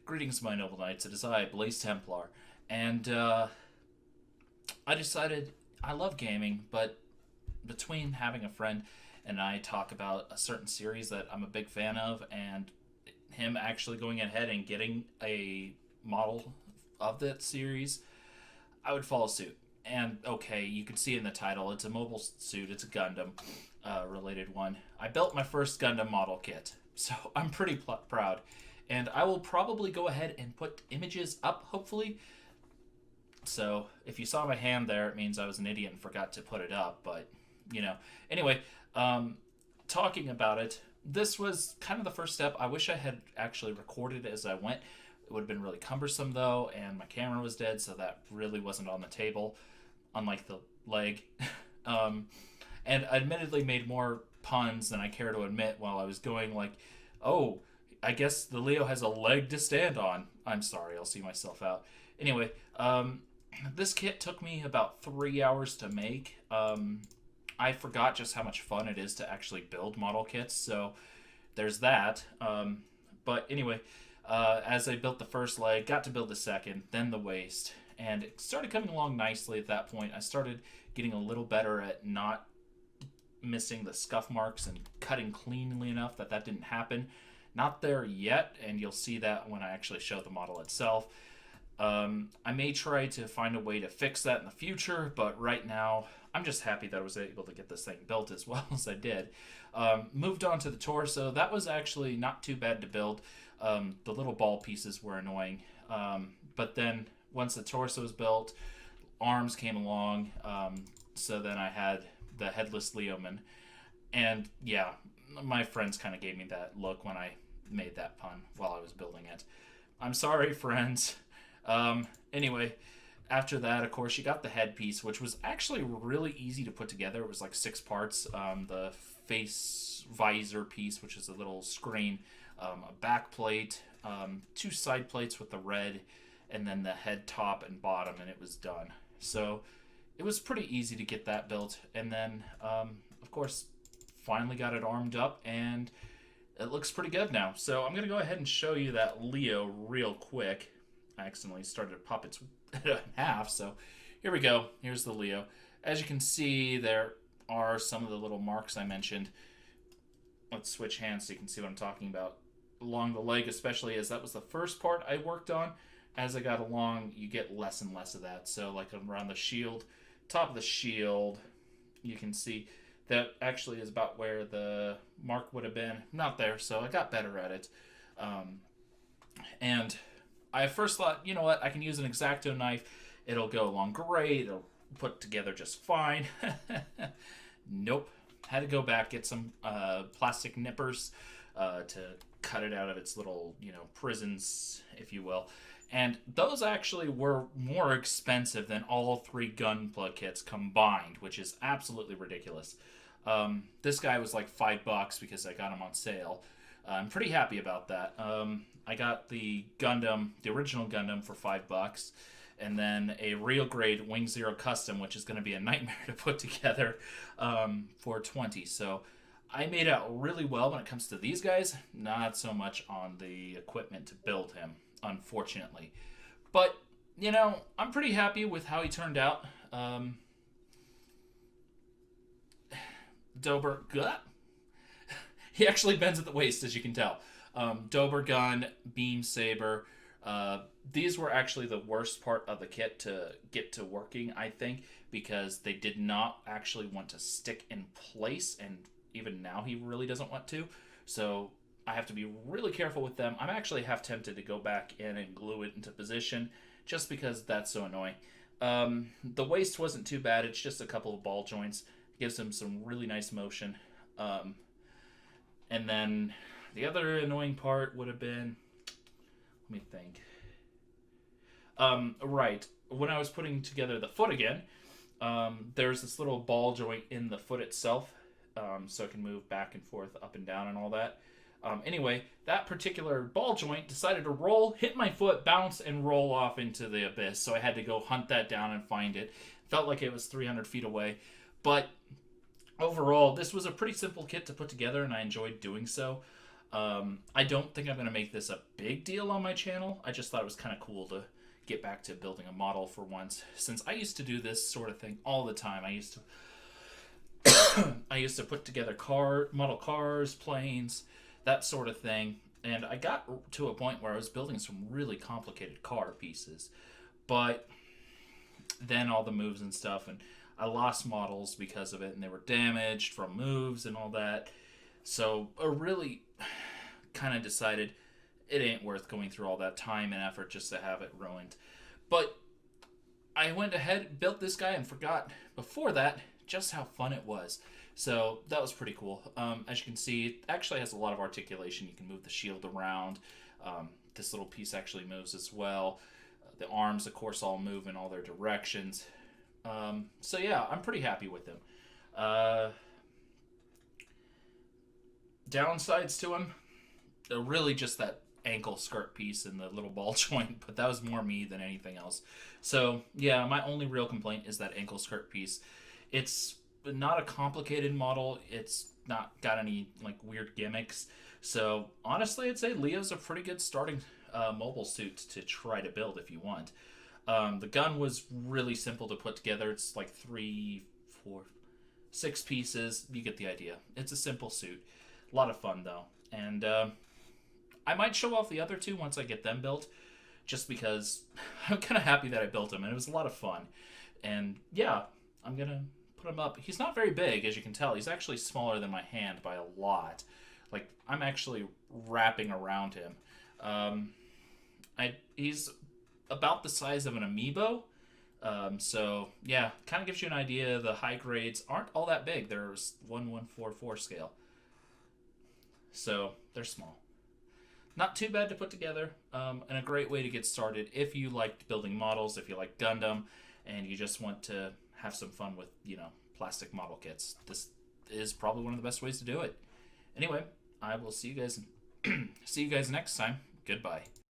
Greetings, my noble knights. It is I, Blaze Templar, and I decided I love gaming, but between having a friend and I talk about a certain series that I'm a big fan of, and him actually going ahead and getting a model of that series, I would follow suit. And okay, you can see in the title, it's a mobile suit, it's a Gundam related one. I built my first Gundam model kit, so I'm pretty proud. And I will probably go ahead and put images up, hopefully. So if you saw my hand there, it means I was an idiot and forgot to put it up, but you know. Anyway, talking about it, this was kind of the first step. I wish I had actually recorded as I went. It would have been really cumbersome though, and my camera was dead, so that really wasn't on the table, unlike the leg. And I admittedly made more puns than I care to admit while I was going like, oh, I guess the Leo has a leg to stand on. I'm sorry, I'll see myself out. Anyway, this kit took me about 3 hours to make. I forgot just how much fun it is to actually build model kits, so there's that. But anyway, as I built the first leg, got to build the second, then the waist, and it started coming along nicely at that point. I started getting a little better at not missing the scuff marks and cutting cleanly enough that that didn't happen. Not there yet, and you'll see that when I actually show the model itself. I may try to find a way to fix that in the future, but right now I'm just happy that I was able to get this thing built as well as I did. Moved on to the torso. That was actually not too bad to build. The little ball pieces were annoying, but then once the torso was built, arms came along, so then I had the headless Leoman, and yeah, my friends kind of gave me that look when I made that pun while I was building it. I'm sorry, friends. Anyway, after that, of course, you got the headpiece, which was actually really easy to put together. It was like 6 parts. The face visor piece, which is a little screen, a back plate, 2 side plates with the red, and then the head, top, and bottom, and it was done. So it was pretty easy to get that built. And then, of course, finally got it armed up, and it looks pretty good now. So I'm going to go ahead and show you that Leo real quick. I accidentally started to pop its head in half, so here we go. Here's the Leo. As you can see, there are some of the little marks I mentioned. Let's switch hands so you can see what I'm talking about. Along the leg especially, as that was the first part I worked on. As I got along, you get less and less of that. So like around the shield, top of the shield, you can see that actually is about where the mark would have been. Not there, so I got better at it. And I first thought, you know what, I can use an X-Acto knife. It'll go along great. It'll put together just fine. Nope. Had to go back, get some plastic nippers to cut it out of its little, prisons, if you will. And those actually were more expensive than all 3 Gunpla kits combined, which is absolutely ridiculous. This guy was like $5 because I got him on sale. I'm pretty happy about that. I got the Gundam, the original Gundam, for $5, and then a real grade Wing Zero Custom, which is going to be a nightmare to put together, for $20. So I made out really well when it comes to these guys. Not so much on the equipment to build him, unfortunately. But, I'm pretty happy with how he turned out. Dober, he actually bends at the waist, as you can tell. Dober gun, beam saber. These were actually the worst part of the kit to get to working, I think, because they did not actually want to stick in place, and even now he really doesn't want to. So I have to be really careful with them. I'm actually half tempted to go back in and glue it into position, just because that's so annoying. The waist wasn't too bad. It's just a couple of ball joints. It gives him some really nice motion. And then the other annoying part would have been, let me think. Right, when I was putting together the foot again, there's this little ball joint in the foot itself, so it can move back and forth, up and down and all that. Anyway, that particular ball joint decided to roll, hit my foot, bounce, and roll off into the abyss, so I had to go hunt that down and find it. Felt like it was 300 feet away, but overall, this was a pretty simple kit to put together, and I enjoyed doing so. I don't think I'm going to make this a big deal on my channel. I just thought it was kind of cool to get back to building a model for once, since I used to do this sort of thing all the time. I used to put together model cars, planes, that sort of thing, and I got to a point where I was building some really complicated car pieces, but then all the moves and stuff, and I lost models because of it, and they were damaged from moves and all that. So I really kind of decided it ain't worth going through all that time and effort just to have it ruined. But I went ahead, built this guy, and forgot before that just how fun it was. So that was pretty cool. As you can see, it actually has a lot of articulation. You can move the shield around. This little piece actually moves as well. The arms, of course, all move in all their directions. So yeah, I'm pretty happy with him. Downsides to him, they're really just that ankle skirt piece and the little ball joint, but that was more me than anything else. So yeah, my only real complaint is that ankle skirt piece. It's not a complicated model. It's not got any like weird gimmicks. So honestly, I'd say Leo's a pretty good starting mobile suit to try to build if you want. The gun was really simple to put together. It's like 3, 4, 6 pieces. You get the idea. It's a simple suit. A lot of fun though. And I might show off the other two once I get them built, just because I'm kind of happy that I built them and it was a lot of fun. And yeah, I'm going to put him up. He's not very big, as you can tell. He's actually smaller than my hand by a lot. Like, I'm actually wrapping around him. He's about the size of an amiibo. So, yeah, kind of gives you an idea. The high grades aren't all that big. There's 1144 scale. So, they're small. Not too bad to put together, and a great way to get started if you liked building models, if you like Gundam, and you just want to have some fun with, plastic model kits. This is probably one of the best ways to do it. Anyway, I will see you guys see you guys next time. Goodbye.